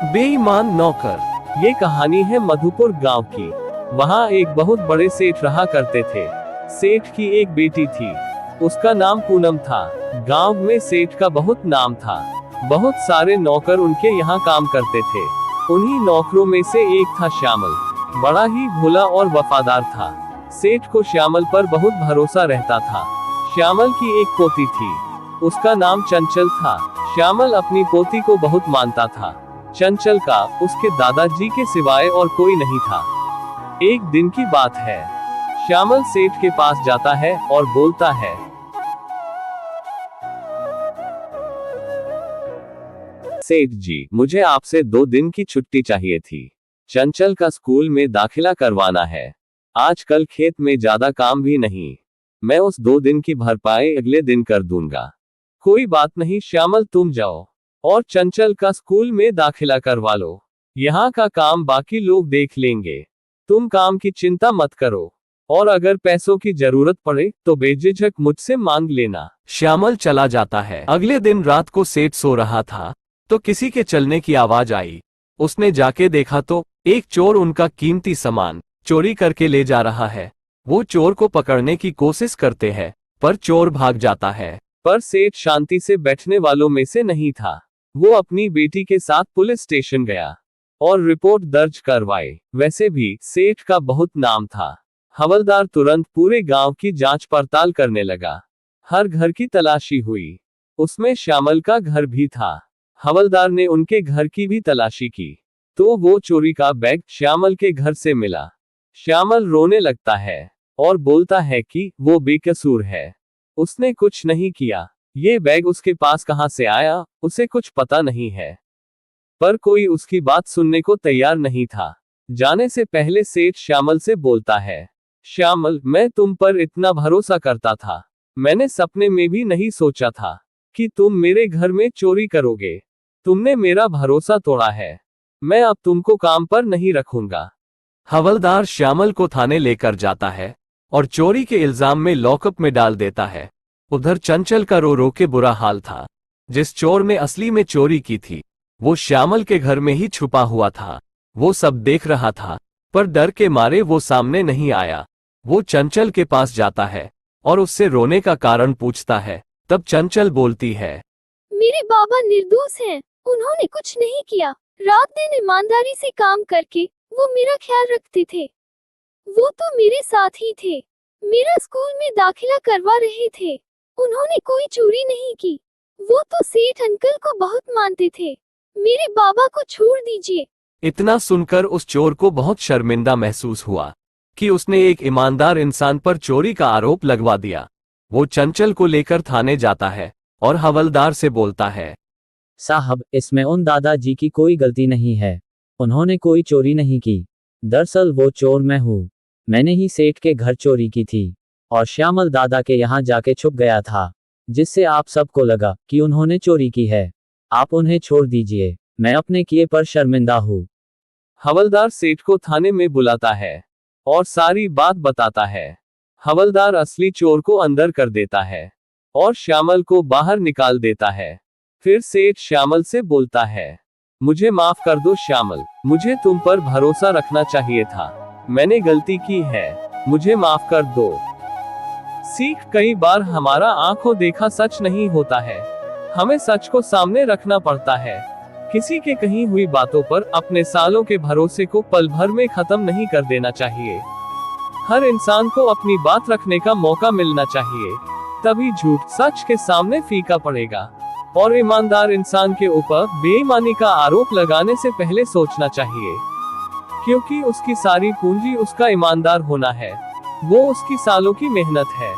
बेईमान नौकर। ये कहानी है मधुपुर गांव की। वहाँ एक बहुत बड़े सेठ रहा करते थे। सेठ की एक बेटी थी, उसका नाम पूनम था। गांव में सेठ का बहुत नाम था। बहुत सारे नौकर उनके यहाँ काम करते थे। उन्हीं नौकरों में से एक था श्यामल। बड़ा ही भोला और वफादार था। सेठ को श्यामल पर बहुत भरोसा रहता था। श्यामल की एक पोती थी, उसका नाम चंचल था। श्यामल अपनी पोती को बहुत मानता था। चंचल का उसके दादाजी के सिवाय और कोई नहीं था। एक दिन की बात है, श्यामल सेठ के पास जाता है और बोलता है, सेठ जी, मुझे आपसे 2 दिन की छुट्टी चाहिए थी। चंचल का स्कूल में दाखिला करवाना है। आजकल खेत में ज्यादा काम भी नहीं। मैं उस 2 दिन की भरपाई अगले दिन कर दूंगा। कोई बात नहीं श्यामल, तुम जाओ और चंचल का स्कूल में दाखिला करवा लो। यहाँ का काम बाकी लोग देख लेंगे। तुम काम की चिंता मत करो, और अगर पैसों की जरूरत पड़े तो बेझिझक मुझसे मांग लेना। श्यामल चला जाता है। अगले दिन रात को सेठ सो रहा था तो किसी के चलने की आवाज आई। उसने जाके देखा तो एक चोर उनका कीमती सामान चोरी करके ले जा रहा है। वो चोर को पकड़ने की कोशिश करते हैं, पर चोर भाग जाता है। पर सेठ शांति से बैठने वालों में से नहीं था। वो अपनी बेटी के साथ पुलिस स्टेशन गया और रिपोर्ट दर्ज करवाई। वैसे भी सेठ का बहुत नाम था। हवलदार तुरंत पूरे गांव की जांच पड़ताल करने लगा। हर घर की तलाशी हुई, उसमें श्यामल का घर भी था। हवलदार ने उनके घर की भी तलाशी की तो वो चोरी का बैग श्यामल के घर से मिला। श्यामल रोने लगता है और बोलता है कि वो बेकसूर है, उसने कुछ नहीं किया। ये बैग उसके पास कहां से आया, उसे कुछ पता नहीं है। पर कोई उसकी बात सुनने को तैयार नहीं था। जाने से पहले सेठ श्यामल से बोलता है, श्यामल, मैं तुम पर इतना भरोसा करता था। मैंने सपने में भी नहीं सोचा था कि तुम मेरे घर में चोरी करोगे। तुमने मेरा भरोसा तोड़ा है। मैं अब तुमको काम पर नहीं रखूंगा। हवलदार श्यामल को थाने लेकर जाता है और चोरी के इल्जाम में लॉकअप में डाल देता है। उधर चंचल का रो रो के बुरा हाल था। जिस चोर ने असली में चोरी की थी वो श्यामल के घर में ही छुपा हुआ था। वो सब देख रहा था, पर डर के मारे वो सामने नहीं आया। वो चंचल के पास जाता है और उससे रोने का कारण पूछता है। तब चंचल बोलती है, मेरे बाबा निर्दोष हैं, उन्होंने कुछ नहीं किया। रात दिन ईमानदारी से काम करके वो मेरा ख्याल रखते थे। वो तो मेरे साथ ही थे, मेरा स्कूल में दाखिला करवा रहे थे। उन्होंने कोई चोरी नहीं की। वो तो सेठ अंकल को बहुत मानते थे। मेरे बाबा को छोड़ दीजिए। इतना सुनकर उस चोर को बहुत शर्मिंदा महसूस हुआ कि उसने एक ईमानदार इंसान पर चोरी का आरोप लगवा दिया। वो चंचल को लेकर थाने जाता है और हवलदार से बोलता है, साहब, इसमें उन दादाजी की कोई गलती नहीं है। उन्होंने कोई चोरी नहीं की। दरअसल वो चोर मैं हूँ। मैंने ही सेठ के घर चोरी की थी और श्यामल दादा के यहाँ जाके छुप गया था, जिससे आप सबको लगा कि उन्होंने चोरी की है। आप उन्हें छोड़ दीजिए, मैं अपने किए पर शर्मिंदा हूँ। हवलदार सेठ को थाने में बुलाता है और सारी बात बताता है। हवलदार असली चोर को अंदर कर देता है और श्यामल को बाहर निकाल देता है। फिर सेठ श्यामल से बोलता है, मुझे माफ कर दो श्यामल, मुझे तुम पर भरोसा रखना चाहिए था। मैंने गलती की है, मुझे माफ कर दो। सीख, कई बार हमारा आंखों देखा सच नहीं होता है। हमें सच को सामने रखना पड़ता है। किसी के कही हुई बातों पर अपने सालों के भरोसे को पल भर में खत्म नहीं कर देना चाहिए। हर इंसान को अपनी बात रखने का मौका मिलना चाहिए, तभी झूठ सच के सामने फीका पड़ेगा। और ईमानदार इंसान के ऊपर बेईमानी का आरोप लगाने से पहले सोचना चाहिए, क्योंकि उसकी सारी पूंजी उसका ईमानदार होना है। वो उसकी सालों की मेहनत है।